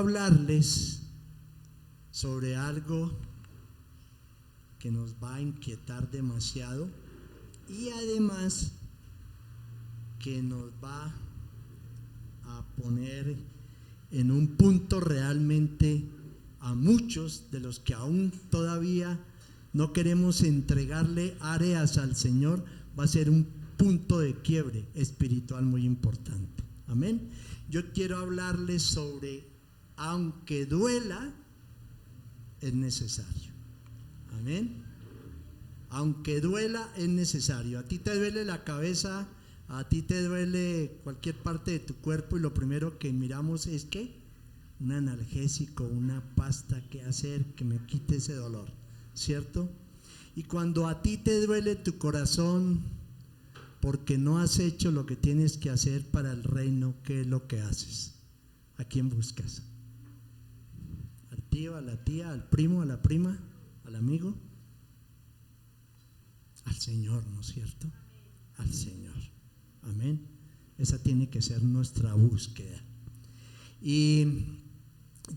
hablarles sobre algo que nos va a inquietar demasiado y además que nos va a poner en un punto realmente a muchos de los que aún todavía no queremos entregarle áreas al Señor. Va a ser un punto de quiebre espiritual muy importante. Amén. Yo quiero hablarles sobre aunque duela, es necesario. Amén. Aunque duela, es necesario. A ti te duele la cabeza, a ti te duele cualquier parte de tu cuerpo y lo primero que miramos es ¿qué? Un analgésico, una pasta que hacer que me quite ese dolor, ¿cierto? Y cuando a ti te duele tu corazón porque no has hecho lo que tienes que hacer para el reino, ¿qué es lo que haces? ¿A quién buscas? ¿Al tío, a la tía, al primo, a la prima, al amigo? Al Señor, ¿no es cierto? Al Señor. Amén. Esa tiene que ser nuestra búsqueda. Y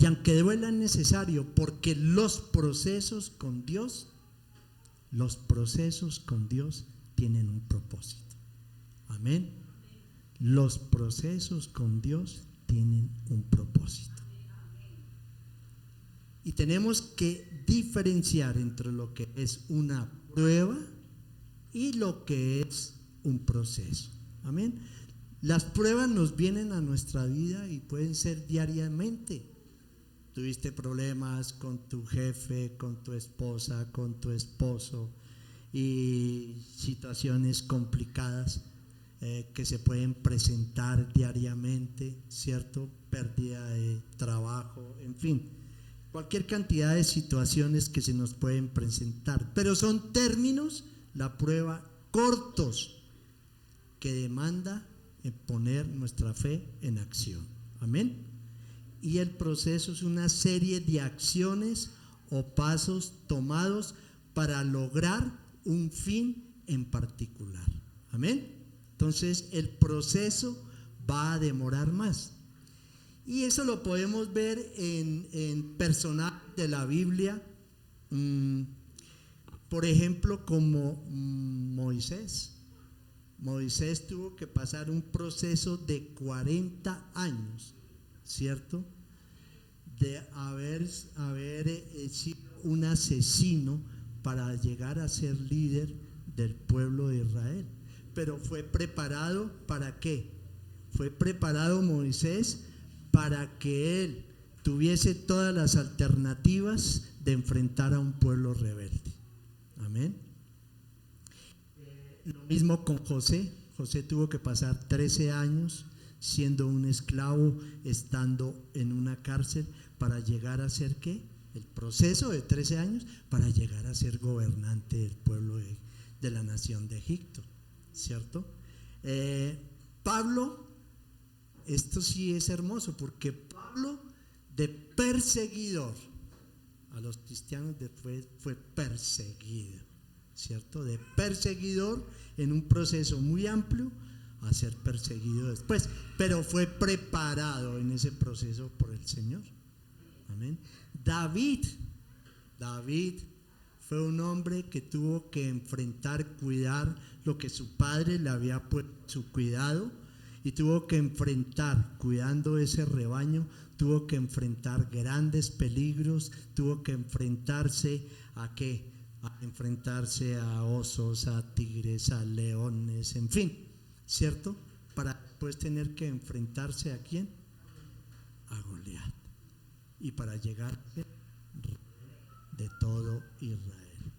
aunque duela es necesario, porque los procesos con Dios tienen un propósito. Amén. Los procesos con Dios tienen un propósito. Y tenemos que diferenciar entre lo que es una prueba y lo que es un proceso. Amén. Las pruebas nos vienen a nuestra vida y pueden ser diariamente. Tuviste problemas con tu jefe, con tu esposa, con tu esposo y situaciones complicadas que se pueden presentar diariamente, ¿cierto? Pérdida de trabajo, en fin, cualquier cantidad de situaciones que se nos pueden presentar, pero son términos, la prueba, cortos, que demanda poner nuestra fe en acción. Amén. Y el proceso es una serie de acciones o pasos tomados para lograr un fin en particular. Amén. Entonces el proceso va a demorar más. Y eso lo podemos ver en personajes de la Biblia, por ejemplo, como Moisés. Moisés tuvo que pasar un proceso de 40 años, ¿cierto? De haber sido un asesino para llegar a ser líder del pueblo de Israel. Pero fue preparado ¿para qué? Fue preparado Moisés para que él tuviese todas las alternativas de enfrentar a un pueblo rebelde. Amén. Lo mismo con José. José tuvo que pasar 13 años siendo un esclavo, estando en una cárcel, para llegar a ser ¿qué? El proceso de 13 años para llegar a ser gobernante del pueblo de la nación de Egipto, ¿cierto? Pablo, esto sí es hermoso, porque Pablo, de perseguidor a los cristianos, después fue perseguido, ¿cierto? De perseguidor en un proceso muy amplio a ser perseguido después, pero fue preparado en ese proceso por el Señor. Amén. David fue un hombre que tuvo que enfrentar, cuidar lo que su padre le había puesto a su cuidado, y tuvo que enfrentar, cuidando ese rebaño, tuvo que enfrentar grandes peligros, tuvo que enfrentarse ¿a qué? A enfrentarse a osos, a tigres, a leones, en fin, ¿cierto? Para después tener que enfrentarse ¿a quién? A Goliat. Y para llegar de todo Israel.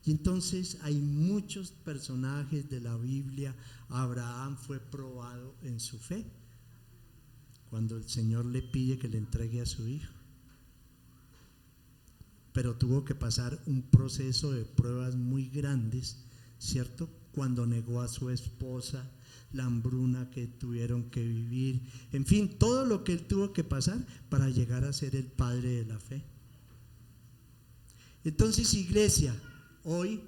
Y entonces hay muchos personajes de la Biblia. Abraham fue probado en su fe cuando el Señor le pide que le entregue a su hijo, pero tuvo que pasar un proceso de pruebas muy grandes, ¿cierto? Cuando negó a su esposa, la hambruna que tuvieron que vivir, en fin, todo lo que él tuvo que pasar para llegar a ser el padre de la fe. Entonces, iglesia, hoy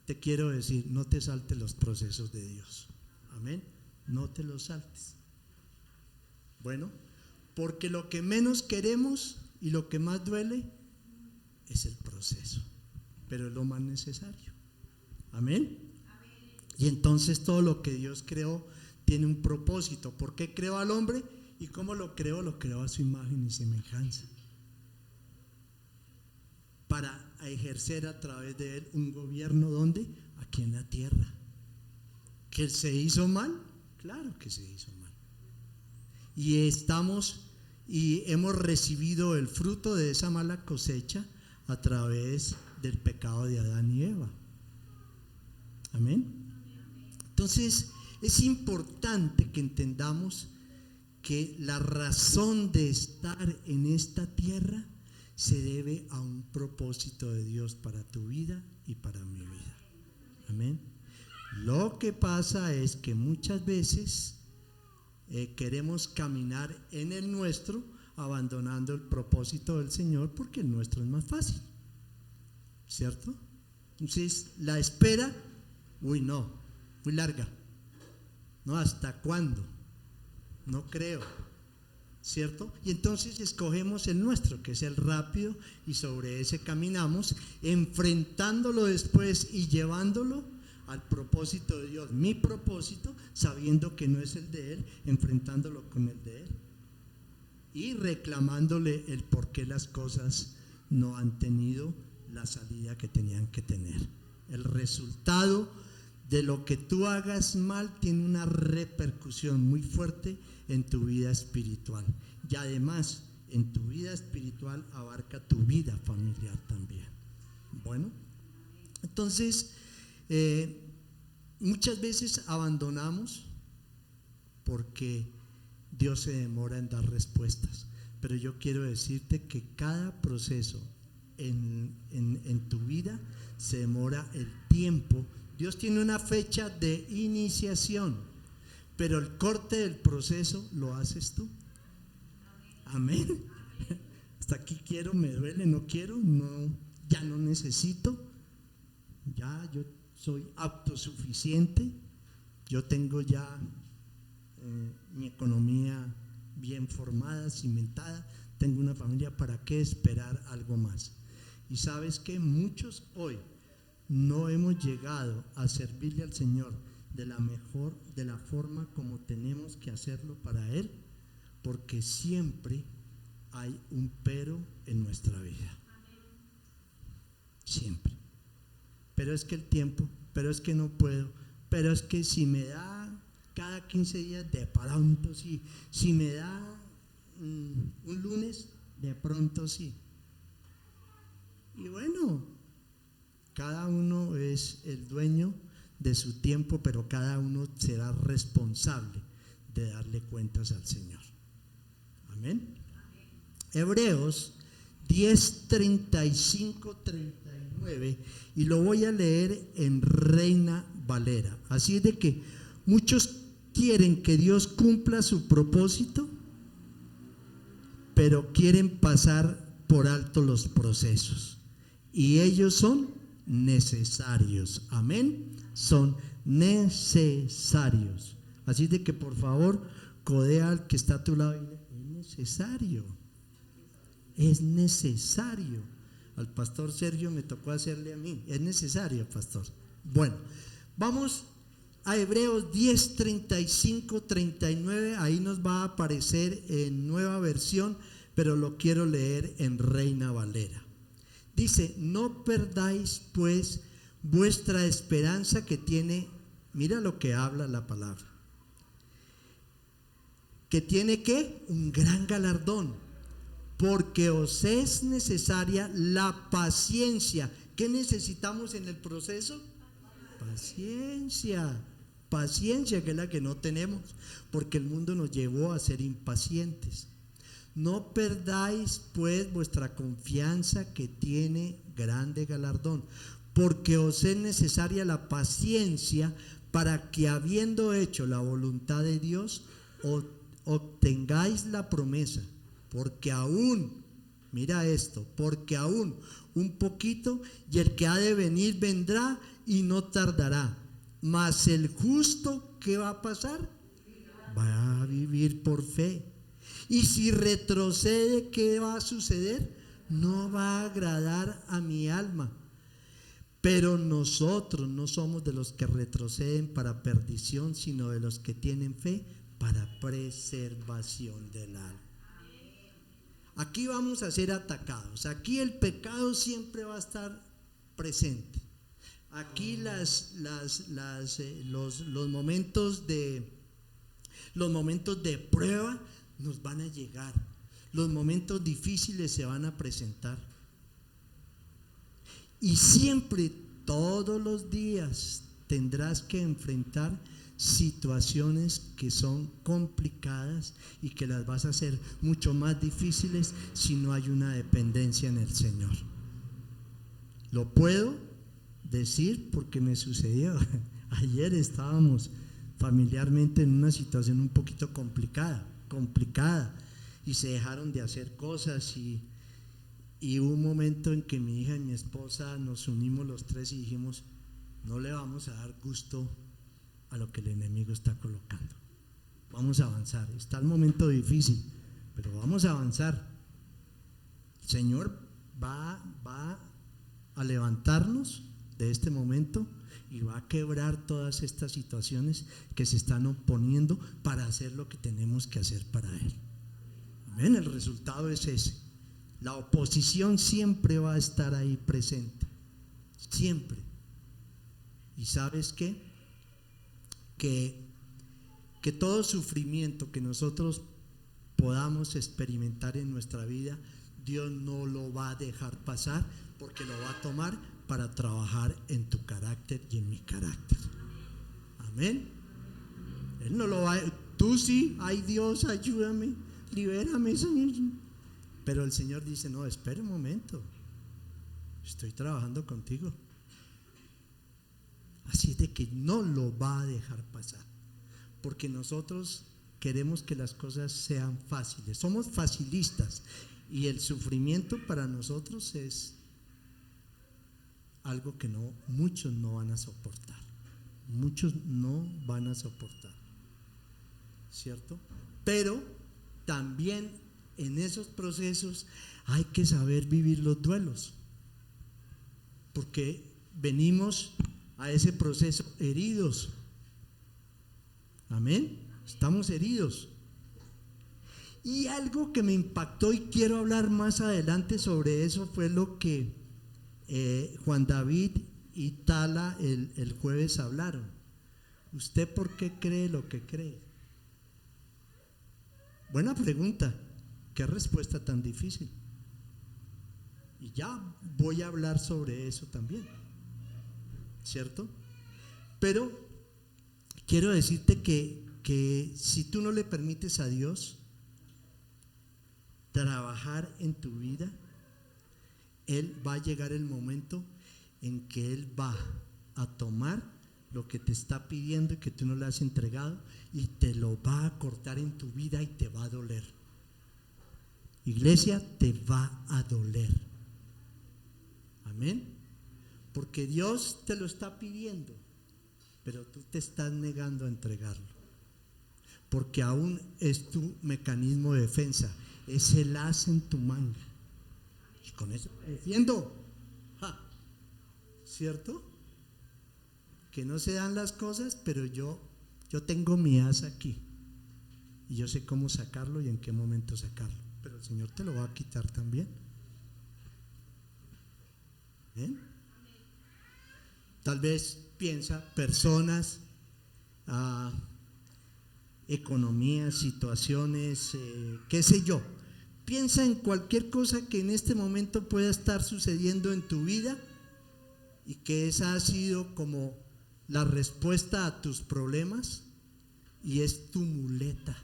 te quiero decir, no te saltes los procesos de Dios. Amén. No te los saltes. Bueno, Porque lo que menos queremos y lo que más duele es el proceso, pero es lo más necesario. Amén. Y entonces todo lo que Dios creó tiene un propósito. ¿Por qué creó al hombre? ¿Y cómo lo creó? Lo creó a su imagen y semejanza, para ejercer a través de él un gobierno. ¿Dónde? Aquí en la tierra. ¿Que se hizo mal? Claro que se hizo mal. Y hemos recibido el fruto de esa mala cosecha a través del pecado de Adán y Eva. Amén. Entonces es importante que entendamos que la razón de estar en esta tierra se debe a un propósito de Dios para tu vida y para mi vida. Amén. Lo que pasa es que muchas veces queremos caminar en el nuestro, abandonando el propósito del Señor, porque el nuestro es más fácil, ¿cierto? Entonces la espera, muy larga. No, ¿hasta cuándo? No creo, ¿cierto? Y entonces escogemos el nuestro, que es el rápido, y sobre ese caminamos, enfrentándolo después y llevándolo al propósito de Dios, mi propósito, sabiendo que no es el de Él, enfrentándolo con el de Él y reclamándole el por qué las cosas no han tenido la salida que tenían que tener. El resultado de lo que tú hagas mal tiene una repercusión muy fuerte en tu vida espiritual, y además en tu vida espiritual abarca tu vida familiar también. Bueno, entonces muchas veces abandonamos porque Dios se demora en dar respuestas, pero yo quiero decirte que cada proceso en tu vida se demora el tiempo. Dios tiene una fecha de iniciación, pero el corte del proceso lo haces tú. Amén. Hasta aquí quiero, me duele, no quiero, no, ya no necesito, ya yo soy autosuficiente, yo tengo ya mi economía bien formada, cimentada, tengo una familia, ¿para qué esperar algo más? Y sabes que muchos hoy no hemos llegado a servirle al Señor de la forma como tenemos que hacerlo para Él, porque siempre hay un pero en nuestra vida. Siempre. Pero es que el tiempo, pero es que no puedo, pero es que si me da cada 15 días, de pronto sí, si me da un lunes, de pronto sí. Y bueno, cada uno es el dueño de su tiempo, pero cada uno será responsable de darle cuentas al Señor. Amén. Hebreos 10, 35, 39, y lo voy a leer en Reina Valera. Así es de que muchos quieren que Dios cumpla su propósito, pero quieren pasar por alto los procesos, y ellos son necesarios. Amén. Son necesarios. Así de que por favor codea al que está a tu lado y dile: es necesario, es necesario. Al pastor Sergio me tocó hacerle a mí: es necesario, pastor. Bueno, vamos a Hebreos 10, 35, 39. Ahí nos va a aparecer en nueva versión, pero lo quiero leer en Reina Valera. Dice: no perdáis pues vuestra esperanza, que tiene, mira lo que habla la palabra, que tiene que un gran galardón, porque os es necesaria la paciencia. ¿Qué necesitamos en el proceso? Paciencia, paciencia, que es la que no tenemos, porque el mundo nos llevó a ser impacientes. No perdáis pues vuestra confianza, que tiene grande galardón, porque os es necesaria la paciencia, para que, habiendo hecho la voluntad de Dios, obtengáis la promesa. Porque aún, mira esto, porque aún un poquito, y el que ha de venir vendrá y no tardará. Mas el justo, ¿qué va a pasar? Va a vivir por fe. Y si retrocede, ¿qué va a suceder? No va a agradar a mi alma. Pero nosotros no somos de los que retroceden para perdición, sino de los que tienen fe para preservación del alma. Aquí vamos a ser atacados. Aquí el pecado siempre va a estar presente. Aquí los momentos de prueba nos van a llegar. Los momentos difíciles se van a presentar. Y siempre, todos los días, tendrás que enfrentar situaciones que son complicadas y que las vas a hacer mucho más difíciles si no hay una dependencia en el Señor. Lo puedo decir porque me sucedió. Ayer estábamos familiarmente en una situación un poquito complicada, y se dejaron de hacer cosas y hubo un momento en que mi hija y mi esposa nos unimos los tres y dijimos: no le vamos a dar gusto a lo que el enemigo está colocando, vamos a avanzar. Está el momento difícil, pero vamos a avanzar. El Señor va a levantarnos de este momento y va a quebrar todas estas situaciones que se están oponiendo para hacer lo que tenemos que hacer para Él. Amén. El resultado es ese. La oposición siempre va a estar ahí presente, siempre. ¿Y sabes qué? Que todo sufrimiento que nosotros podamos experimentar en nuestra vida, Dios no lo va a dejar pasar, porque lo va a tomar para trabajar en tu carácter y en mi carácter. Amén. Él no lo va a... Tú sí, ay Dios, ayúdame, libérame, Señor. Pero el Señor dice: no, espera un momento, estoy trabajando contigo. Así de que no lo va a dejar pasar, porque nosotros queremos que las cosas sean fáciles, somos facilistas, y el sufrimiento para nosotros es algo que muchos no van a soportar. Muchos no van a soportar, ¿cierto? Pero también en esos procesos hay que saber vivir los duelos, porque venimos a ese proceso heridos. Amén. Estamos heridos. Y algo que me impactó, y quiero hablar más adelante sobre eso, fue lo que Juan David y Tala el jueves hablaron. ¿Usted por qué cree lo que cree? Buena pregunta. Qué respuesta tan difícil. Y ya voy a hablar sobre eso también, ¿cierto? Pero quiero decirte que si tú no le permites a Dios trabajar en tu vida, Él va a llegar el momento en que Él va a tomar lo que te está pidiendo y que tú no le has entregado, y te lo va a cortar en tu vida y te va a doler. Iglesia, te va a doler. Amén. Porque Dios te lo está pidiendo, pero tú te estás negando a entregarlo, porque aún es tu mecanismo de defensa, es el as en tu manga, y con eso me defiendo. ¿Cierto? Que no se dan las cosas, pero yo tengo mi as aquí y yo sé cómo sacarlo y en qué momento sacarlo, pero el Señor te lo va a quitar también. ¿Bien? Tal vez piensa personas, economías, situaciones, qué sé yo. Piensa en cualquier cosa que en este momento pueda estar sucediendo en tu vida y que esa ha sido como la respuesta a tus problemas y es tu muleta.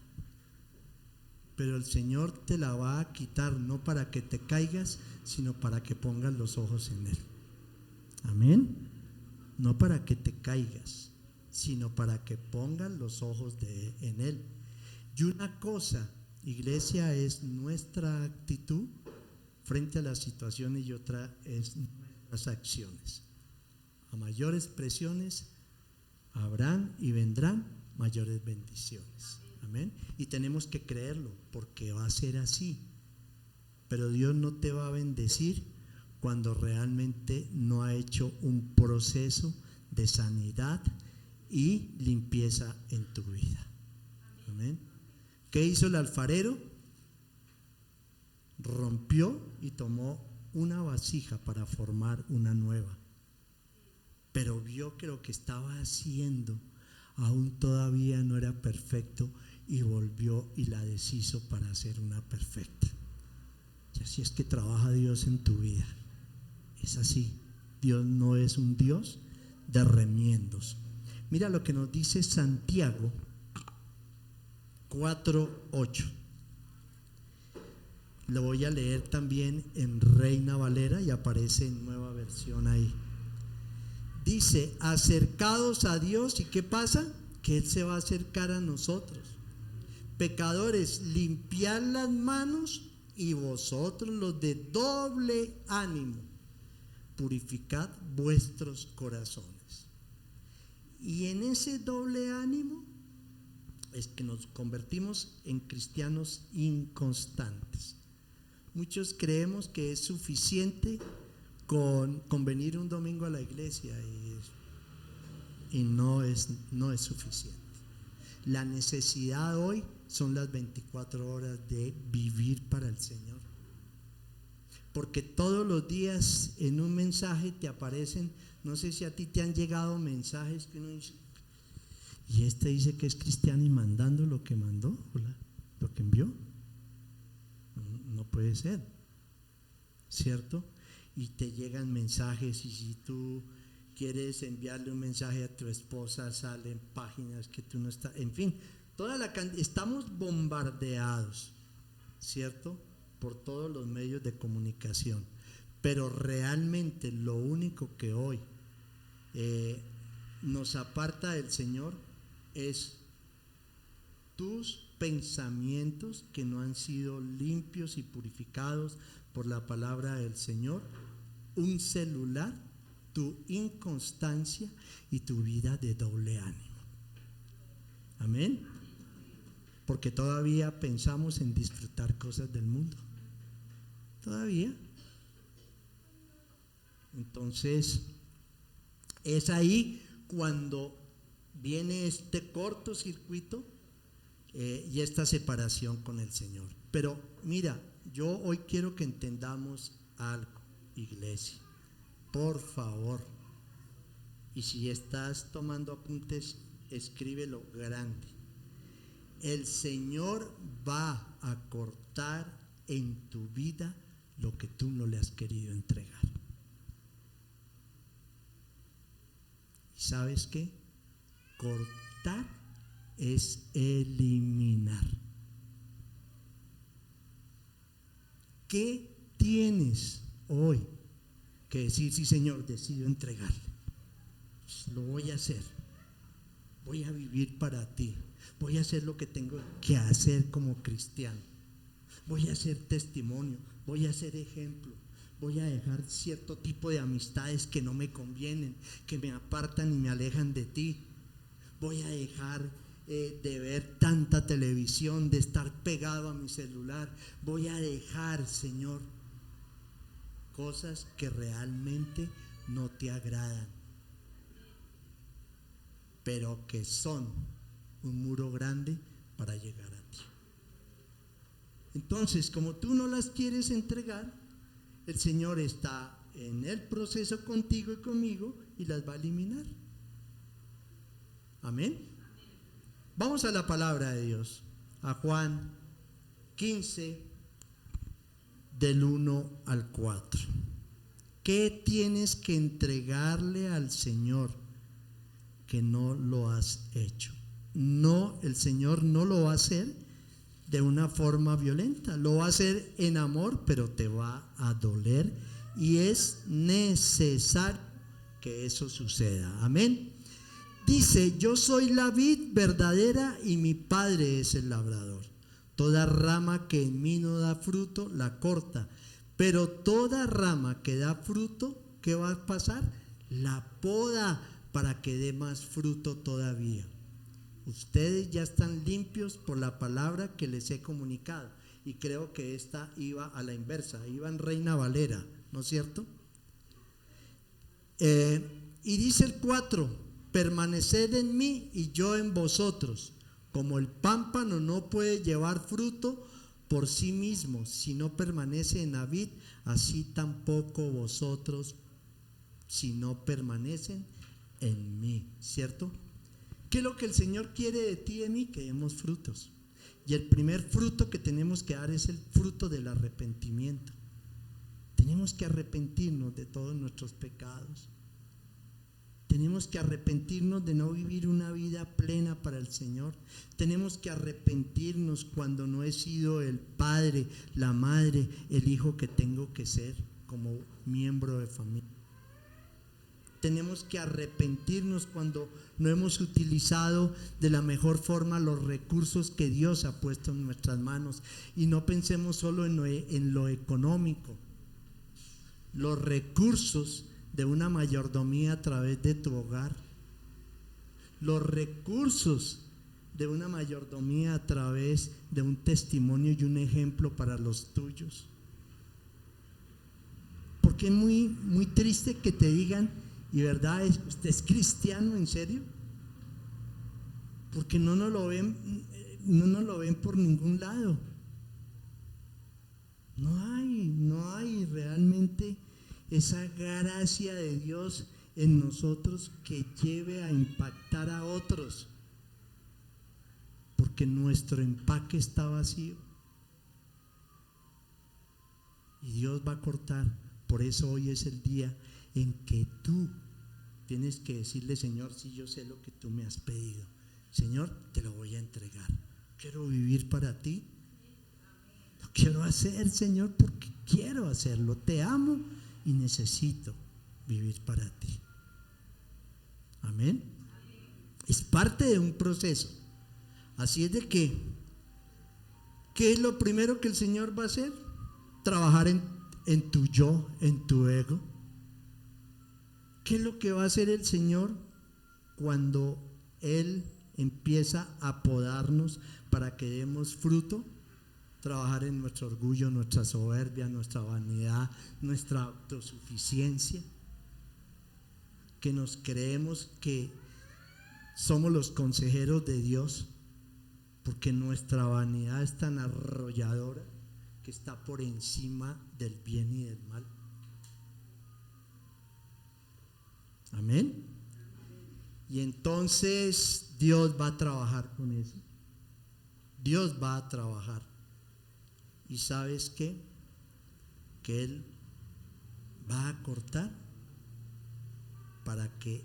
Pero el Señor te la va a quitar, no para que te caigas, sino para que pongas los ojos en Él. Amén. No para que te caigas, sino para que pongas los ojos en Él. Y una cosa, iglesia, es nuestra actitud frente a las situaciones, y otra es nuestras acciones. A mayores presiones habrán y vendrán mayores bendiciones. Amén. Y tenemos que creerlo porque va a ser así. Pero Dios no te va a bendecir cuando realmente no ha hecho un proceso de sanidad y limpieza en tu vida. Amén. ¿Qué hizo el alfarero? Rompió y tomó una vasija para formar una nueva, pero vio que lo que estaba haciendo aún todavía no era perfecto y volvió y la deshizo para hacer una perfecta. Y así es que trabaja Dios en tu vida. Es así. Dios no es un Dios de remiendos. Mira lo que nos dice Santiago 4:8. Lo voy a leer también en Reina Valera y aparece en nueva versión ahí. Dice: acercados a Dios, ¿y qué pasa? Que Él se va a acercar a nosotros. Pecadores, limpiad las manos, y vosotros los de doble ánimo, purificad vuestros corazones. Y en ese doble ánimo es que nos convertimos en cristianos inconstantes. Muchos creemos que es suficiente con venir un domingo a la iglesia y no es suficiente. La necesidad hoy son las 24 horas de vivir para el Señor, porque todos los días en un mensaje te aparecen, no sé si a ti te han llegado mensajes que uno dice, y este dice que es cristiano y mandando lo que mandó, lo que envió. No puede ser, ¿cierto? Y te llegan mensajes, y si tú quieres enviarle un mensaje a tu esposa, salen páginas que tú no estás, en fin, estamos bombardeados, ¿cierto? Por todos los medios de comunicación, pero realmente lo único que hoy nos aparta del Señor es tus pensamientos que no han sido limpios y purificados por la palabra del Señor, un celular, tu inconstancia y tu vida de doble ánimo. Amén. Porque todavía pensamos en disfrutar cosas del mundo. Todavía. Entonces, es ahí cuando viene este cortocircuito y esta separación con el Señor. Pero mira, yo hoy quiero que entendamos algo, iglesia, por favor. Y si estás tomando apuntes, escríbelo grande. El Señor va a cortar en tu vida lo que tú no le has querido entregar. ¿Y sabes qué? Cortar es eliminar. ¿Qué tienes hoy que decir? Sí, Señor, decido entregarle, lo voy a hacer, voy a vivir para ti, voy a hacer lo que tengo que hacer como cristiano, voy a hacer testimonio, voy a hacer ejemplo, voy a dejar cierto tipo de amistades que no me convienen, que me apartan y me alejan de ti, voy a dejar de ver tanta televisión, de estar pegado a mi celular, voy a dejar, Señor, cosas que realmente no te agradan, pero que son un muro grande para llegar a ti. Entonces, como tú no las quieres entregar, el Señor está en el proceso contigo y conmigo y las va a eliminar. Amén. Vamos a la palabra de Dios, a Juan 15, del 1 al 4. ¿Qué tienes que entregarle al Señor que no lo has hecho? No, el Señor no lo va a hacer de una forma violenta, lo va a hacer en amor, pero te va a doler y es necesario que eso suceda. Amén. Dice: yo soy la vid verdadera y mi Padre es el labrador. Toda rama que en mí no da fruto, la corta. Pero toda rama que da fruto, ¿qué va a pasar? La poda para que dé más fruto todavía. Ustedes ya están limpios por la palabra que les he comunicado. Y creo que esta iba a la inversa, iba en Reina Valera, ¿no es cierto? Y dice el 4: permaneced en mí y yo en vosotros. Como el pámpano no puede llevar fruto por sí mismo si no permanece en la vid, así tampoco vosotros si no permanecen en mí, ¿cierto? ¿Qué es lo que el Señor quiere de ti y de mí? Que demos frutos. Y el primer fruto que tenemos que dar es el fruto del arrepentimiento. Tenemos que arrepentirnos de todos nuestros pecados. Tenemos que arrepentirnos de no vivir una vida plena para el Señor. Tenemos que arrepentirnos cuando no he sido el padre, la madre, el hijo que tengo que ser como miembro de familia. Tenemos que arrepentirnos cuando no hemos utilizado de la mejor forma los recursos que Dios ha puesto en nuestras manos. Y no pensemos solo en lo económico. Los recursos de una mayordomía a través de tu hogar. Los recursos de una mayordomía a través de un testimonio y un ejemplo para los tuyos. Porque es muy triste que te digan: ¿y verdad usted es cristiano en serio? Porque no nos lo ven por ningún lado. No hay realmente esa gracia de Dios en nosotros que lleve a impactar a otros, porque nuestro empaque está vacío y Dios va a cortar. Por eso hoy es el día en que tú tienes que decirle: Señor, si yo sé lo que tú me has pedido, Señor, te lo voy a entregar. Quiero vivir para ti. Lo quiero hacer, Señor, porque quiero hacerlo. Te amo y necesito vivir para ti. Amén. Es parte de un proceso. Así es de que, ¿qué es lo primero que el Señor va a hacer? Trabajar en tu yo, en tu ego. ¿Qué es lo que va a hacer el Señor cuando Él empieza a podarnos para que demos fruto? Trabajar en nuestro orgullo, nuestra soberbia, nuestra vanidad, nuestra autosuficiencia, que nos creemos que somos los consejeros de Dios, porque nuestra vanidad es tan arrolladora que está por encima del bien y del mal. Amén. Y entonces Dios va a trabajar con eso. Dios va a trabajar. ¿Y sabes qué? Que Él va a cortar para que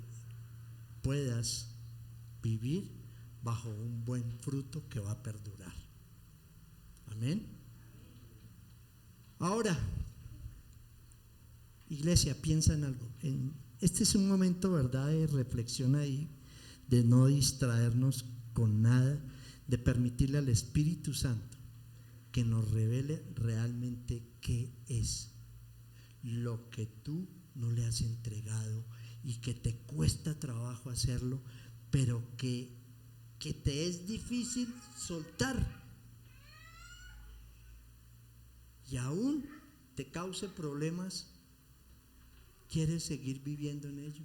puedas vivir bajo un buen fruto que va a perdurar. Amén. Ahora, iglesia, piensa en algo. Este es un momento, ¿verdad?, de reflexión ahí, de no distraernos con nada, de permitirle al Espíritu Santo que nos revele realmente qué es lo que tú no le has entregado y que te cuesta trabajo hacerlo, pero que te es difícil soltar y aún te cause problemas. ¿Quieres seguir viviendo en ello?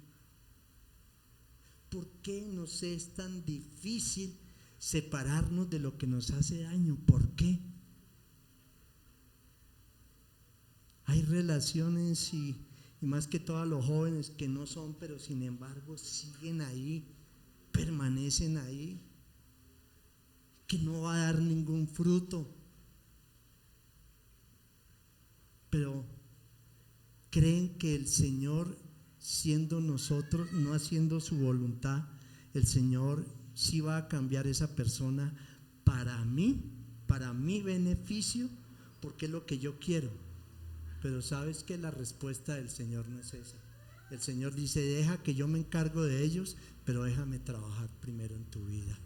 ¿Por qué nos es tan difícil separarnos de lo que nos hace daño? ¿Por qué? Hay relaciones y más que todos los jóvenes que no son, pero sin embargo siguen ahí, permanecen ahí, que no va a dar ningún fruto, pero creen que el Señor, siendo nosotros, no haciendo su voluntad, el Señor sí va a cambiar esa persona para mi beneficio, porque es lo que yo quiero. Pero sabes que la respuesta del Señor no es esa. El Señor dice: deja que yo me encargo de ellos, pero déjame trabajar primero en tu vida.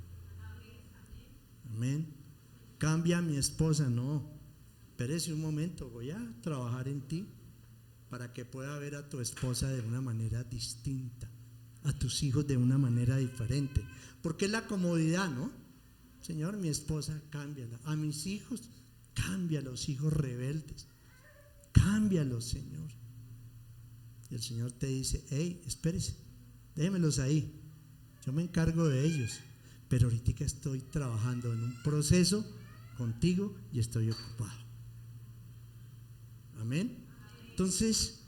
Amén. Cambia a mi esposa, no. Espérese un momento, voy a trabajar en ti para que pueda ver a tu esposa de una manera distinta. a tus hijos de una manera diferente, porque es la comodidad, ¿no? Señor, mi esposa, cámbiala. A mis hijos, cámbialos, hijos rebeldes, cámbialos, Señor. Y el Señor te dice: hey, espérese, déjemelos ahí, yo me encargo de ellos, pero ahorita estoy trabajando en un proceso contigo y estoy ocupado. Amén. Entonces,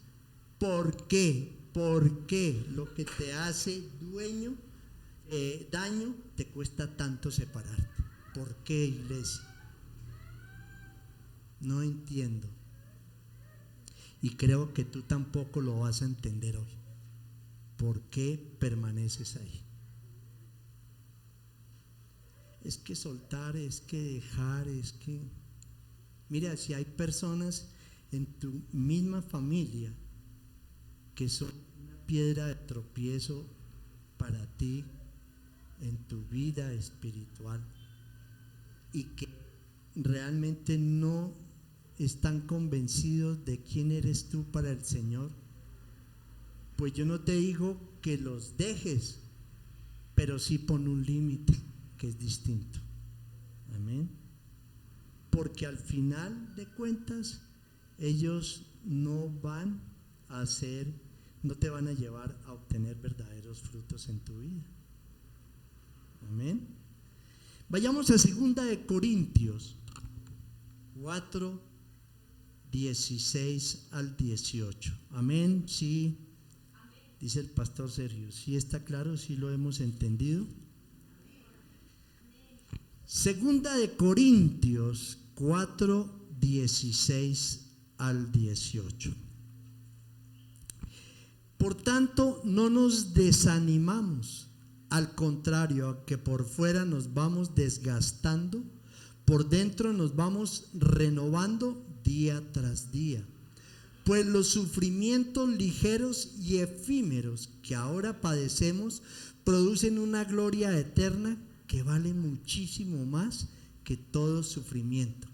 ¿por qué? ¿Por qué lo que te hace daño te cuesta tanto separarte? ¿Por qué, iglesia? No entiendo. Y creo que tú tampoco lo vas a entender hoy. ¿Por qué permaneces ahí? Es que soltar, es que dejar, es que... Mira, si hay personas en tu misma familia que son una piedra de tropiezo para ti en tu vida espiritual y que realmente no están convencidos de quién eres tú para el Señor, pues yo no te digo que los dejes, pero sí pon un límite que es distinto. Amén. Porque al final de cuentas ellos no te van a llevar a obtener verdaderos frutos en tu vida. Amén. Vayamos a 2 de Corintios 4, 16 al 18. Amén. Sí, dice el pastor Sergio. ¿Sí está claro? ¿Sí lo hemos entendido? 2 de Corintios 4, 16 al 18. Por tanto, no nos desanimamos, al contrario, que por fuera nos vamos desgastando, por dentro nos vamos renovando día tras día. Pues los sufrimientos ligeros y efímeros que ahora padecemos producen una gloria eterna que vale muchísimo más que todo sufrimiento.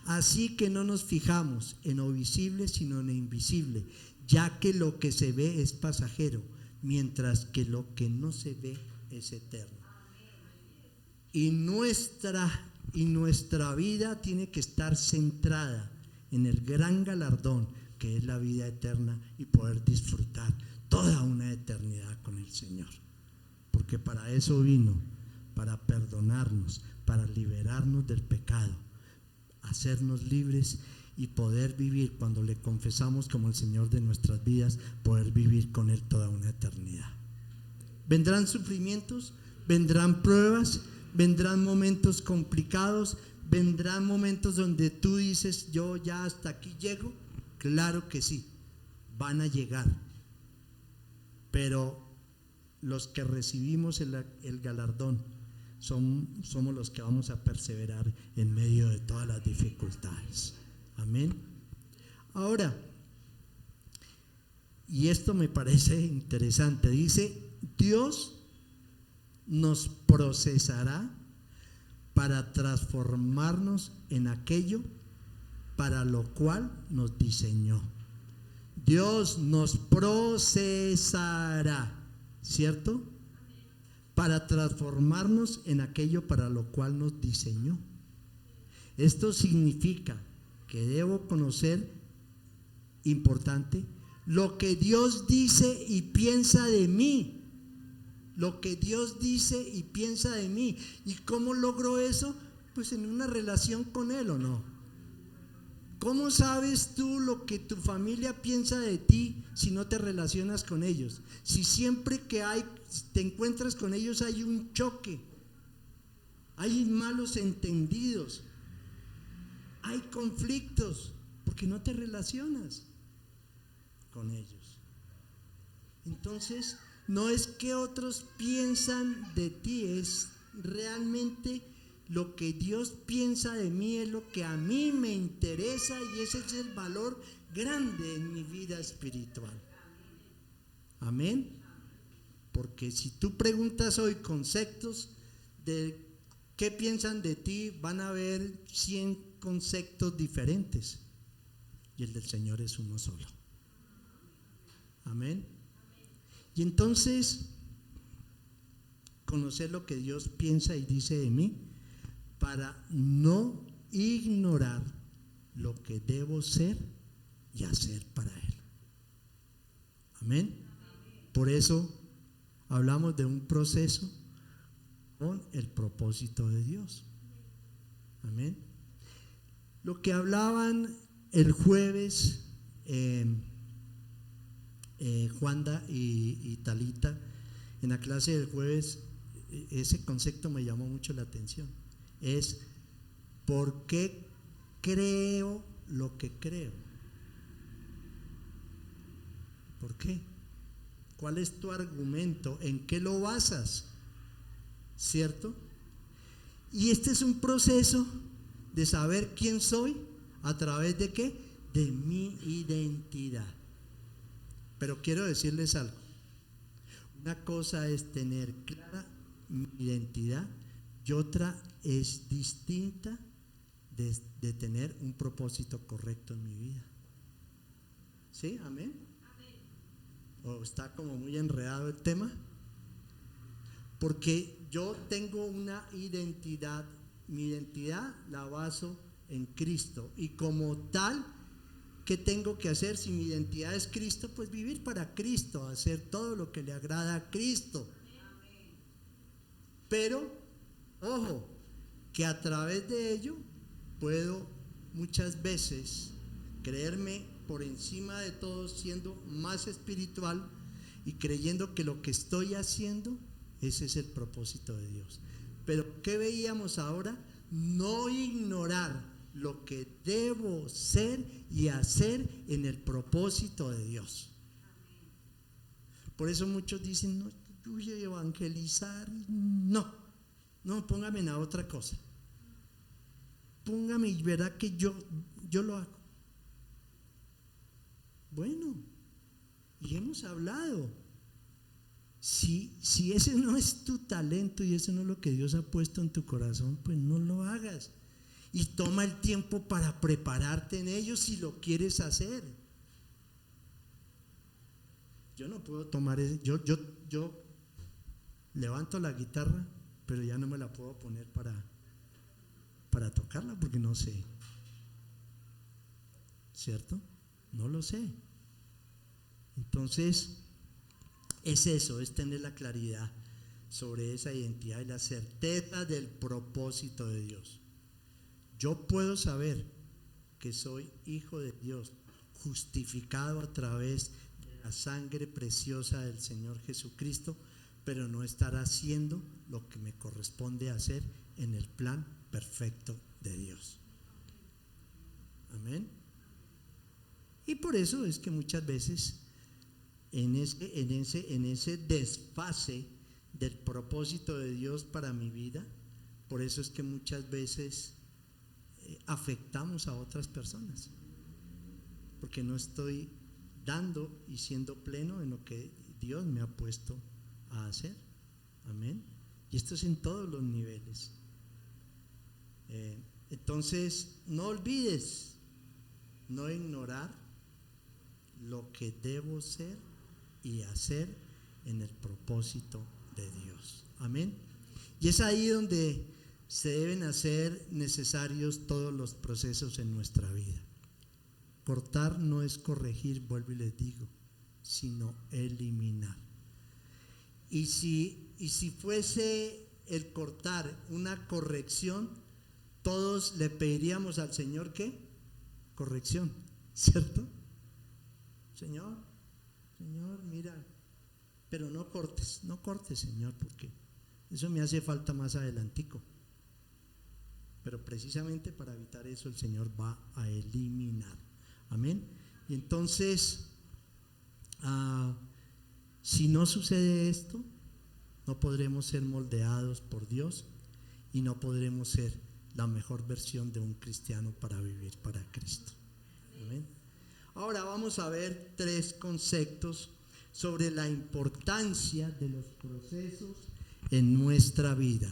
Así que no nos fijamos en lo visible, sino en lo invisible, ya que lo que se ve es pasajero, mientras que lo que no se ve es eterno. Y nuestra vida tiene que estar centrada en el gran galardón que es la vida eterna y poder disfrutar toda una eternidad con el Señor, porque para eso vino, para perdonarnos, para liberarnos del pecado, hacernos libres y poder vivir, cuando le confesamos como el Señor de nuestras vidas, poder vivir con Él toda una eternidad. Vendrán sufrimientos, vendrán pruebas, vendrán momentos complicados, vendrán momentos donde tú dices: yo ya hasta aquí llego. Claro que sí, van a llegar, pero los que recibimos el galardón somos los que vamos a perseverar en medio de todas las dificultades. Amén. Ahora, y esto me parece interesante, dice: Dios nos procesará para transformarnos en aquello para lo cual nos diseñó. Dios nos procesará, ¿cierto? Para transformarnos en aquello para lo cual nos diseñó. Esto significa que debo conocer, importante, lo que Dios dice y piensa de mí. Lo que Dios dice y piensa de mí. ¿Y cómo logro eso? Pues en una relación con Él, ¿o no? ¿Cómo sabes tú lo que tu familia piensa de ti si no te relacionas con ellos? Si siempre que te encuentras con ellos hay un choque, hay malos entendidos, hay conflictos, porque no te relacionas con ellos. Entonces, no es que otros piensan de ti, es realmente lo que Dios piensa de mí, es lo que a mí me interesa, y ese es el valor grande en mi vida espiritual. Amén. Porque si tú preguntas hoy conceptos de qué piensan de ti, van a haber 100 conceptos diferentes, y el del Señor es uno solo. Amén. Y entonces conocer lo que Dios piensa y dice de mí, para no ignorar lo que debo ser y hacer para Él. Amén. Por eso hablamos de un proceso con el propósito de Dios. Amén. Lo que hablaban el jueves Juanda y Talita en la clase del jueves, ese concepto me llamó mucho la atención. Es ¿por qué creo lo que creo? ¿Por qué? ¿Cuál es tu argumento? ¿En qué lo basas? ¿Cierto? Y este es un proceso de saber quién soy a través de qué, de mi identidad. Pero quiero decirles algo. Una cosa es tener clara mi identidad y otra es distinta de tener un propósito correcto en mi vida. ¿Sí? ¿Amén? ¿O está como muy enredado el tema? Porque yo tengo una identidad, mi identidad la baso en Cristo, y como tal, ¿qué tengo que hacer? Si mi identidad es Cristo, pues vivir para Cristo, hacer todo lo que le agrada a Cristo. Pero, ojo, que a través de ello puedo muchas veces creerme por encima de todo, siendo más espiritual y creyendo que lo que estoy haciendo, ese es el propósito de Dios. Pero ¿qué veíamos ahora? No ignorar lo que debo ser y hacer en el propósito de Dios. Por eso muchos dicen, no, yo voy a evangelizar. No, póngame en otra cosa. Póngame y verá que yo lo hago. Bueno, y hemos hablado. Si ese no es tu talento y eso no es lo que Dios ha puesto en tu corazón, pues no lo hagas. Y toma el tiempo para prepararte en ello si lo quieres hacer. Yo no puedo tomar ese, yo levanto la guitarra, pero ya no me la puedo poner para tocarla porque no sé. ¿Cierto? No lo sé. Entonces, es eso, es tener la claridad sobre esa identidad y la certeza del propósito de Dios. Yo puedo saber que soy hijo de Dios, justificado a través de la sangre preciosa del Señor Jesucristo, pero no estar haciendo lo que me corresponde hacer en el plan perfecto de Dios. Amén. Y por eso es que muchas veces en ese desfase del propósito de Dios para mi vida, por eso es que muchas veces afectamos a otras personas, porque no estoy dando y siendo pleno en lo que Dios me ha puesto a hacer. Amén. Y esto es en todos los niveles. Entonces, no olvides no ignorar lo que debo ser y hacer en el propósito de Dios. Amén. Y es ahí donde se deben hacer necesarios todos los procesos en nuestra vida. Cortar no es corregir, vuelvo y les digo, sino eliminar. Y si fuese el cortar una corrección, todos le pediríamos al Señor ¿qué? Corrección, ¿cierto? Señor, mira, pero no cortes, Señor, porque eso me hace falta más adelantico. Pero precisamente para evitar eso el Señor va a eliminar. Amén. Y entonces, si no sucede esto, no podremos ser moldeados por Dios y no podremos ser la mejor versión de un cristiano para vivir para Cristo. Amén. Ahora vamos a ver 3 conceptos sobre la importancia de los procesos en nuestra vida.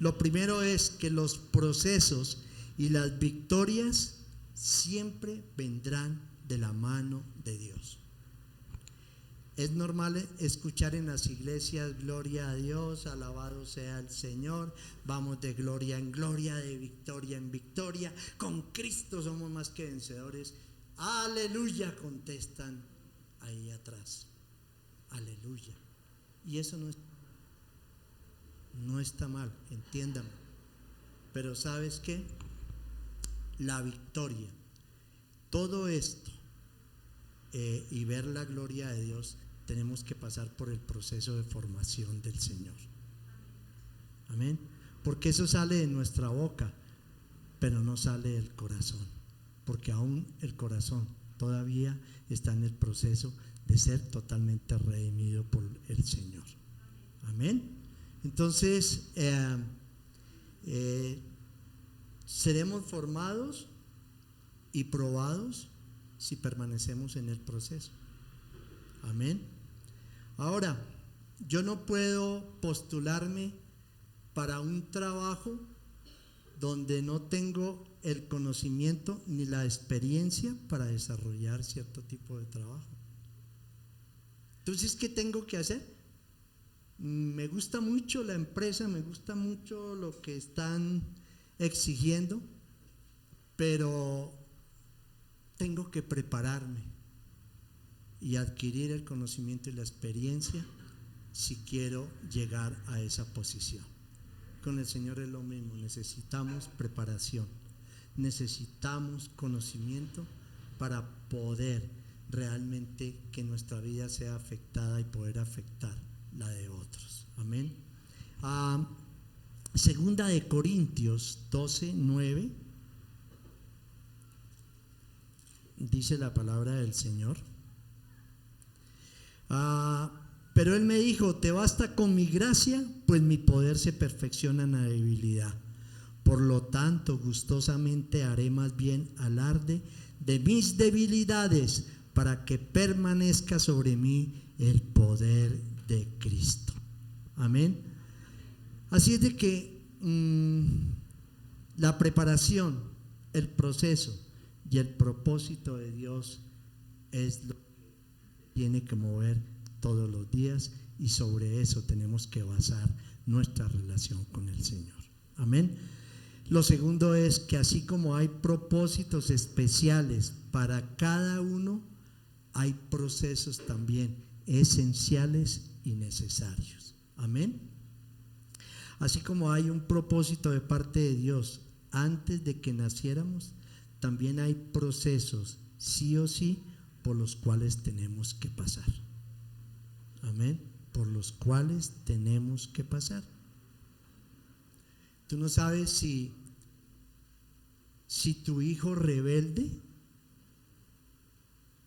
Lo primero es que los procesos y las victorias siempre vendrán de la mano de Dios. Es normal escuchar en las iglesias: gloria a Dios, alabado sea el Señor, vamos de gloria en gloria, de victoria en victoria, con Cristo somos más que vencedores. Aleluya, contestan ahí atrás. Aleluya. Y eso no está mal, entiéndame. Pero ¿sabes qué? La victoria, todo esto, y ver la gloria de Dios, tenemos que pasar por el proceso de formación del Señor. Amén. Porque eso sale de nuestra boca, pero no sale del corazón, porque aún el corazón todavía está en el proceso de ser totalmente redimido por el Señor. Amén. Entonces seremos formados y probados si permanecemos en el proceso. Amén. Ahora, yo no puedo postularme para un trabajo donde no tengo el conocimiento ni la experiencia para desarrollar cierto tipo de trabajo. Entonces, ¿qué tengo que hacer? Me gusta mucho la empresa, me gusta mucho lo que están exigiendo, pero tengo que prepararme y adquirir el conocimiento y la experiencia si quiero llegar a esa posición. Con el Señor es lo mismo, necesitamos preparación, necesitamos conocimiento para poder realmente que nuestra vida sea afectada y poder afectar la de otros. Amén. Segunda de Corintios 12:9 dice la palabra del Señor. Pero Él me dijo: te basta con mi gracia, pues mi poder se perfecciona en la debilidad. Por lo tanto, gustosamente haré más bien alarde de mis debilidades, para que permanezca sobre mí el poder de Cristo. Amén. Así es de que la preparación, el proceso y el propósito de Dios es lo que tiene que mover todos los días, y sobre eso tenemos que basar nuestra relación con el Señor. Amén. Lo segundo es que así como hay propósitos especiales para cada uno, hay procesos también esenciales y necesarios. Amén. Así como hay un propósito de parte de Dios antes de que naciéramos, también hay procesos sí o sí por los cuales tenemos que pasar. Amén. Por los cuales tenemos que pasar. Tú no sabes si tu hijo rebelde,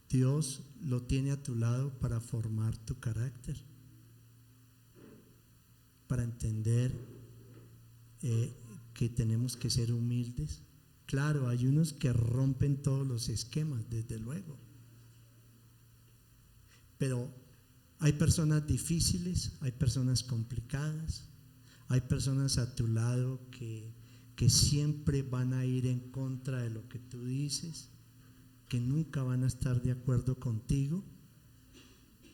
Dios lo tiene a tu lado para formar tu carácter, para entender que tenemos que ser humildes. Claro, hay unos que rompen todos los esquemas, desde luego, pero hay personas difíciles, hay personas complicadas, hay personas a tu lado que siempre van a ir en contra de lo que tú dices, que nunca van a estar de acuerdo contigo,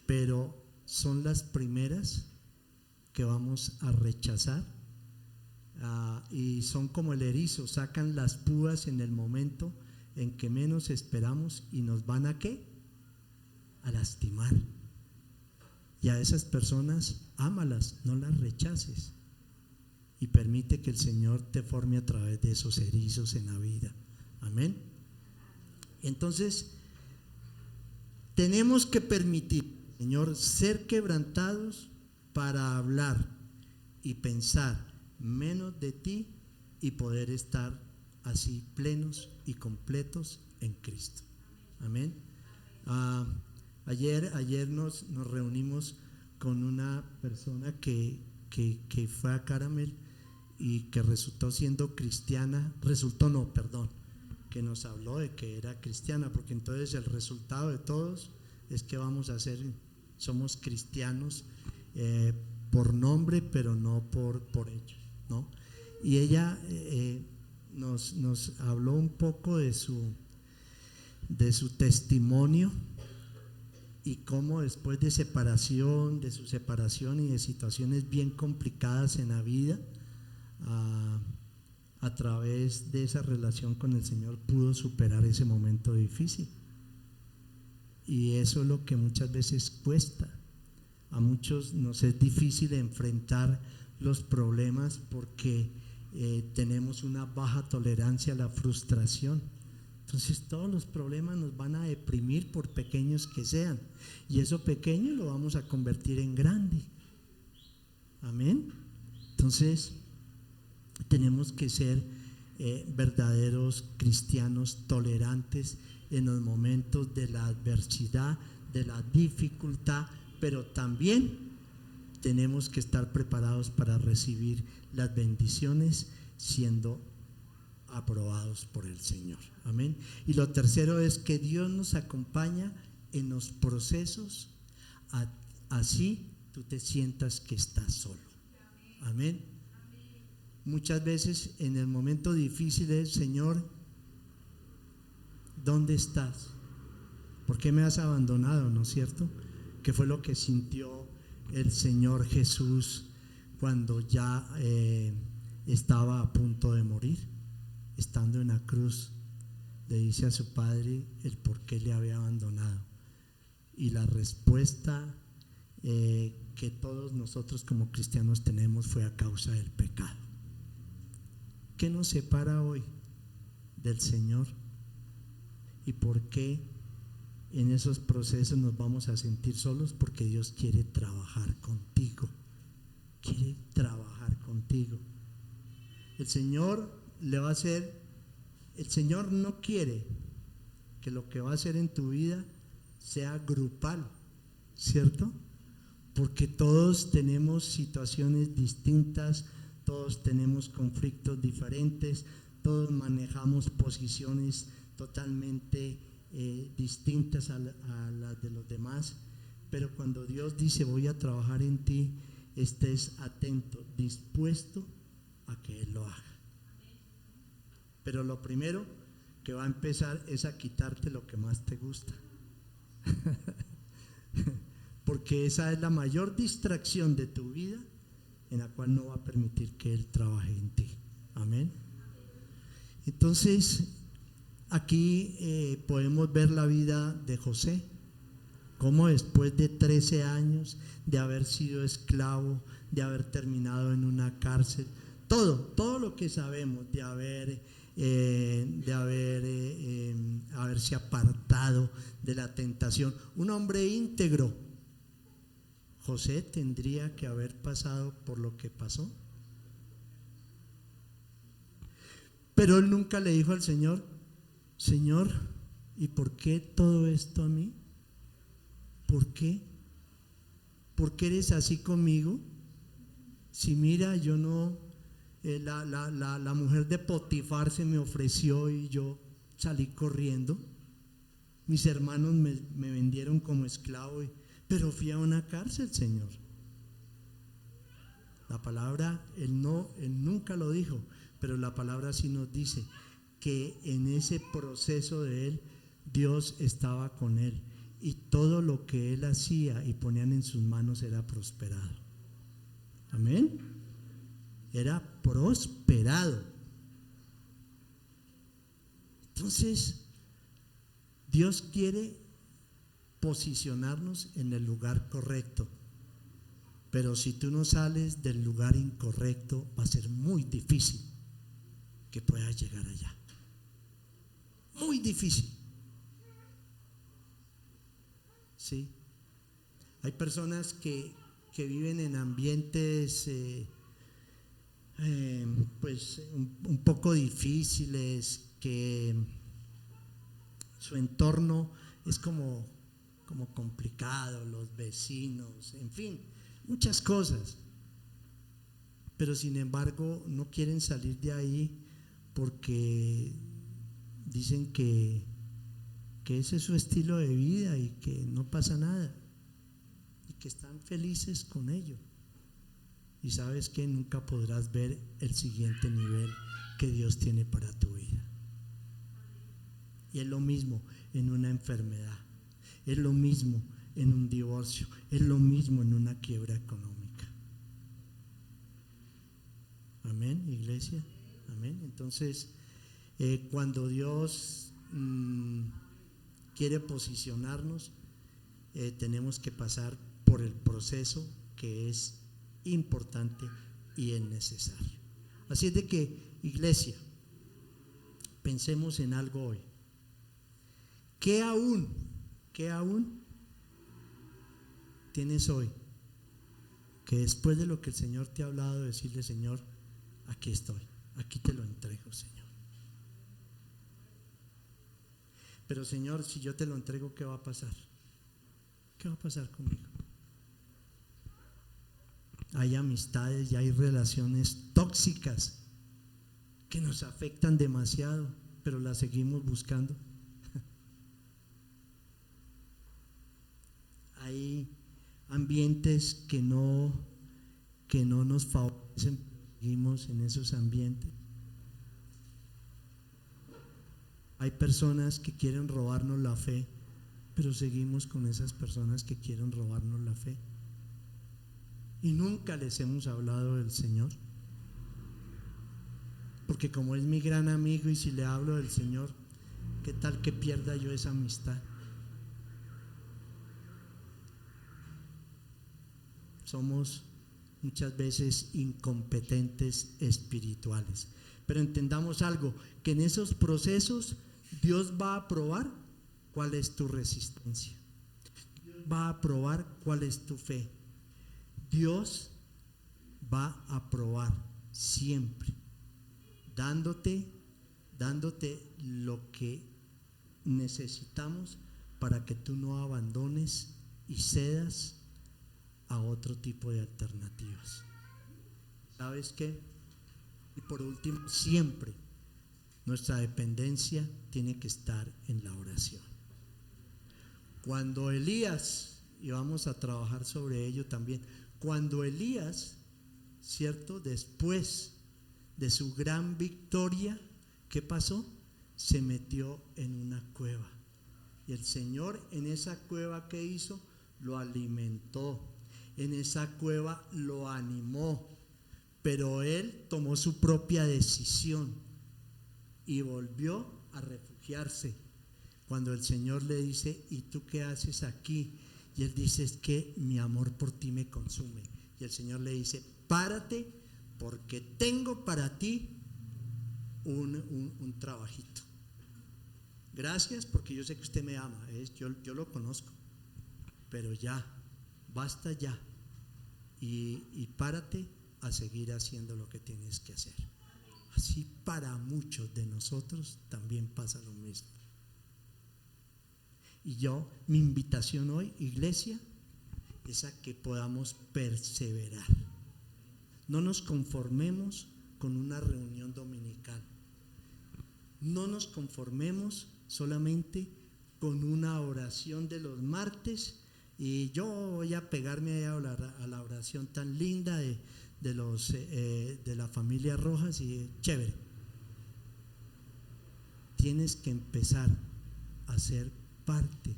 pero son las primeras que vamos a rechazar, y son como el erizo, sacan las púas en el momento en que menos esperamos y nos van a ¿qué? A lastimar. Y a esas personas, ámalas, no las rechaces, y permite que el Señor te forme a través de esos erizos en la vida. Amén. Entonces, tenemos que permitir, Señor, ser quebrantados para hablar y pensar menos de ti y poder estar así plenos y completos en Cristo. Amén. Ayer nos reunimos con una persona que fue a Caramel y que resultó siendo cristiana, que nos habló de que era cristiana, porque entonces el resultado de todos es que somos cristianos por nombre, pero no por hechos, ¿no? Y ella nos habló un poco de su testimonio, y cómo después de separación, de su separación y de situaciones bien complicadas en la vida, a través de esa relación con el Señor pudo superar ese momento difícil. Y eso es lo que muchas veces cuesta. A muchos nos es difícil enfrentar los problemas porque tenemos una baja tolerancia a la frustración. Entonces todos los problemas nos van a deprimir por pequeños que sean, y eso pequeño lo vamos a convertir en grande. Amén. Entonces tenemos que ser verdaderos cristianos tolerantes en los momentos de la adversidad, de la dificultad, pero también tenemos que estar preparados para recibir las bendiciones siendo aprobados por el Señor. Amén. Y lo tercero es que Dios nos acompaña en los procesos, así tú te sientas que estás solo. Amén. Muchas veces en el momento difícil es: Señor, ¿dónde estás? ¿Por qué me has abandonado? ¿No es cierto? ¿Qué fue lo que sintió el Señor Jesús cuando ya estaba a punto de morir? Estando en la cruz, le dice a su Padre el por qué le había abandonado, y la respuesta que todos nosotros como cristianos tenemos fue: a causa del pecado. ¿Qué nos separa hoy del Señor? ¿Y por qué en esos procesos nos vamos a sentir solos? Porque Dios quiere trabajar contigo, quiere trabajar contigo. El Señor le va a hacer, el Señor no quiere que lo que va a hacer en tu vida sea grupal, ¿cierto? Porque todos tenemos situaciones distintas, todos tenemos conflictos diferentes, todos manejamos posiciones totalmente distintas a las de los demás, pero cuando Dios dice: voy a trabajar en ti, estés atento, dispuesto a que Él lo haga. Pero lo primero que va a empezar es a quitarte lo que más te gusta porque esa es la mayor distracción de tu vida, en la cual no va a permitir que Él trabaje en ti. Amén. Entonces aquí podemos ver la vida de José, cómo después de 13 años de haber sido esclavo, de haber terminado en una cárcel, todo lo que sabemos, de haberse apartado de la tentación, un hombre íntegro, José tendría que haber pasado por lo que pasó. Pero él nunca le dijo al Señor: Señor, ¿y por qué todo esto a mí? ¿Por qué? ¿Por qué eres así conmigo? Si mira, yo no, la mujer de Potifar se me ofreció y yo salí corriendo. Mis hermanos me vendieron como esclavo, pero fui a una cárcel, Señor. La palabra, él nunca lo dijo, pero la palabra sí nos dice que en ese proceso de él, Dios estaba con él, y todo lo que él hacía y ponían en sus manos era prosperado. Amén. Era prosperado. Entonces, Dios quiere posicionarnos en el lugar correcto, pero si tú no sales del lugar incorrecto, va a ser muy difícil que puedas llegar allá. Muy difícil. Sí. Hay personas que viven en ambientes pues un poco difíciles, que su entorno es como complicado, los vecinos, en fin, muchas cosas, pero sin embargo no quieren salir de ahí porque dicen que ese es su estilo de vida y que no pasa nada y que están felices con ello. Y sabes que nunca podrás ver el siguiente nivel que Dios tiene para tu vida. Y es lo mismo en una enfermedad, es lo mismo en un divorcio, es lo mismo en una quiebra económica. Amén, iglesia. Amén. Entonces, cuando Dios quiere posicionarnos, tenemos que pasar por el proceso que es importante y es necesario. Así es de que, iglesia, pensemos en algo hoy. ¿Qué aún tienes hoy? Que después de lo que el Señor te ha hablado, decirle: Señor, aquí estoy, aquí te lo entrego, Señor. Pero Señor, si yo te lo entrego, ¿qué va a pasar? ¿Qué va a pasar conmigo? Hay amistades y hay relaciones tóxicas que nos afectan demasiado, pero las seguimos buscando. Hay ambientes que no nos favorecen, seguimos en esos ambientes. Hay personas que quieren robarnos la fe, pero seguimos con esas personas que quieren robarnos la fe. Y nunca les hemos hablado del Señor. Porque como es mi gran amigo, y si le hablo del Señor, ¿qué tal que pierda yo esa amistad? Somos muchas veces incompetentes espirituales. Pero entendamos algo, que en esos procesos Dios va a probar cuál es tu resistencia. Dios va a probar cuál es tu fe. Dios va a probar siempre, dándote lo que necesitamos para que tú no abandones y cedas a otro tipo de alternativas. ¿Sabes qué? Y por último, siempre nuestra dependencia tiene que estar en la oración. Cuando Elías, y vamos a trabajar sobre ello también, cuando Elías, ¿cierto? Después de su gran victoria, ¿qué pasó? Se metió en una cueva. Y el Señor en esa cueva, ¿qué hizo? Lo alimentó. En esa cueva lo animó. Pero él tomó su propia decisión y volvió a refugiarse. Cuando el Señor le dice: ¿y tú qué haces aquí? Y él dice: es que mi amor por ti me consume. Y el Señor le dice: párate, porque tengo para ti un trabajito. Gracias, porque yo sé que usted me ama, yo lo conozco, pero ya, basta ya, y párate a seguir haciendo lo que tienes que hacer. Así para muchos de nosotros también pasa lo mismo. Y mi invitación hoy, iglesia, es a que podamos perseverar. No nos conformemos con una reunión dominical. No nos conformemos solamente con una oración de los martes, y yo voy a pegarme a la oración tan linda de la familia Rojas, y chévere. Tienes que empezar a ser parte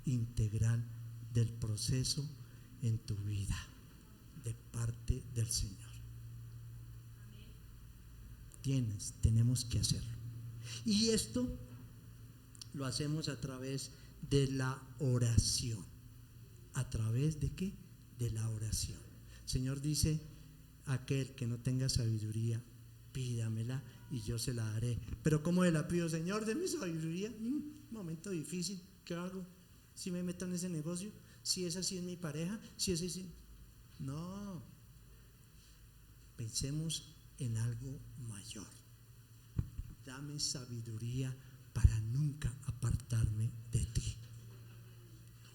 integral del proceso en tu vida, de parte del Señor. Tenemos que hacerlo. Y esto lo hacemos a través de la oración. ¿A través de qué? De la oración. El Señor dice: aquel que no tenga sabiduría, pídamela y yo se la daré. Pero ¿cómo se la pido? Señor, deme sabiduría. Momento difícil, ¿qué hago? Si me meto en ese negocio, si esa sí es mi pareja, si ese sí. No, pensemos en algo mayor. Dame sabiduría para nunca apartarme de ti.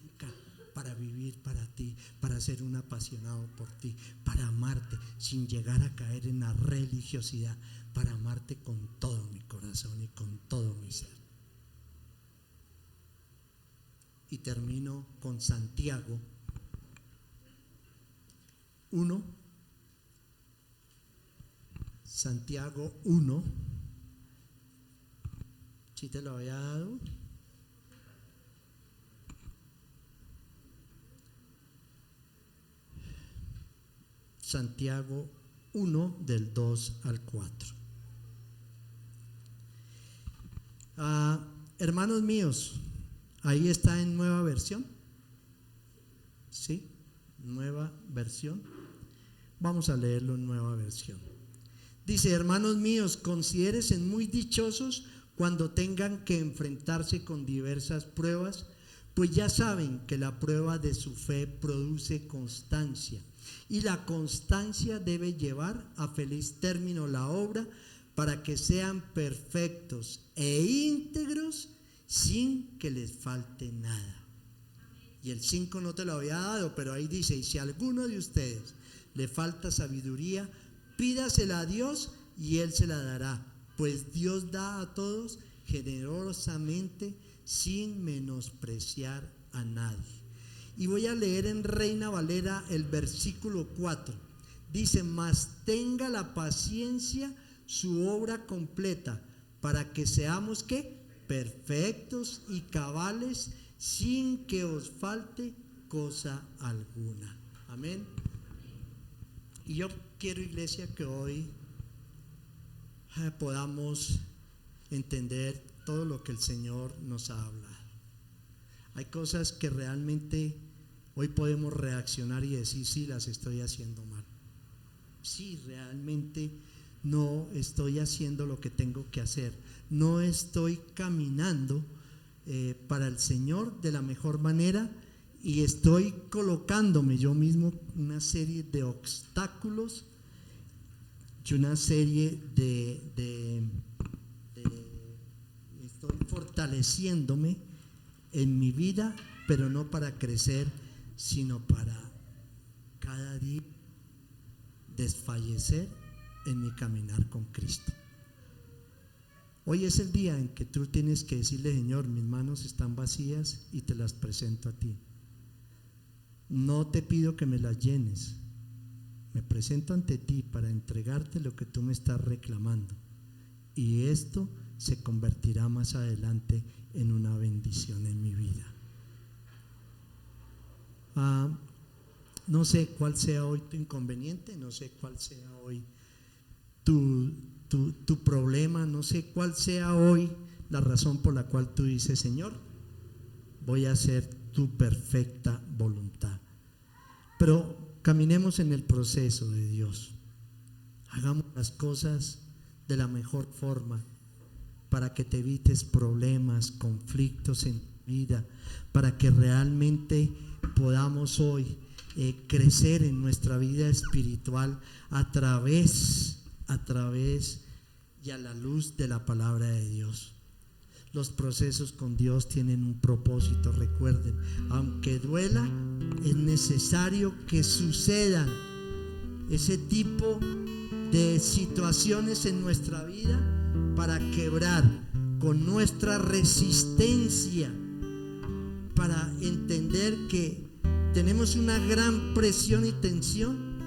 Nunca. Para vivir para ti, para ser un apasionado por ti, para amarte sin llegar a caer en la religiosidad, para amarte con todo mi corazón y con todo mi ser. Y termino con Santiago 1. Santiago 1. ¿Sí te lo había dado? Santiago 1 del 2 al 4. Hermanos míos, ahí está en nueva versión. ¿Sí? Nueva versión. Vamos a leerlo en nueva versión. Dice: hermanos míos, considérense muy dichosos cuando tengan que enfrentarse con diversas pruebas, pues ya saben que la prueba de su fe produce constancia, y la constancia debe llevar a feliz término la obra, para que sean perfectos e íntegros sin que les falte nada. Y el 5 no te lo había dado, pero ahí dice: y si a alguno de ustedes le falta sabiduría, pídasela a Dios y Él se la dará, pues Dios da a todos generosamente sin menospreciar a nadie. Y voy a leer en Reina Valera el versículo 4. Dice: mas tenga la paciencia su obra completa, para que seamos ¿qué? Perfectos y cabales, sin que os falte cosa alguna. Amén. Y yo quiero, iglesia, que hoy podamos entender todo lo que el Señor nos ha hablado. Hay cosas que realmente hoy podemos reaccionar y decir: sí, las estoy haciendo mal. Sí, realmente no estoy haciendo lo que tengo que hacer. No estoy caminando para el Señor de la mejor manera, y estoy colocándome yo mismo una serie de obstáculos y una serie estoy fortaleciéndome en mi vida, pero no para crecer, sino para cada día desfallecer en mi caminar con Cristo. Hoy es el día en que tú tienes que decirle: Señor, mis manos están vacías y te las presento a ti. No te pido que me las llenes, me presento ante ti para entregarte lo que tú me estás reclamando, y esto se convertirá más adelante en una bendición en mi vida. No sé cuál sea hoy tu inconveniente, no sé cuál sea hoy tu problema, no sé cuál sea hoy la razón por la cual tú dices: Señor, voy a hacer tu perfecta voluntad. Pero caminemos en el proceso de Dios, hagamos las cosas de la mejor forma, para que te evites problemas, conflictos en tu vida, para que realmente podamos hoy crecer en nuestra vida espiritual a través y a la luz de la palabra de Dios. Los procesos con Dios tienen un propósito. Recuerden, aunque duela, es necesario que sucedan ese tipo de situaciones en nuestra vida para quebrar con nuestra resistencia, para entender que tenemos una gran presión y tensión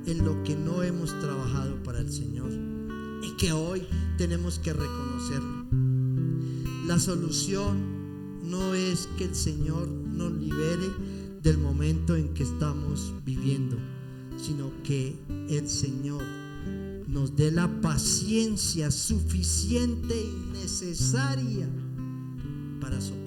en lo que no hemos trabajado para el Señor, y que hoy tenemos que reconocerlo. La solución no es que el Señor nos libere del momento en que estamos viviendo, sino que el Señor nos dé la paciencia suficiente y necesaria para soportar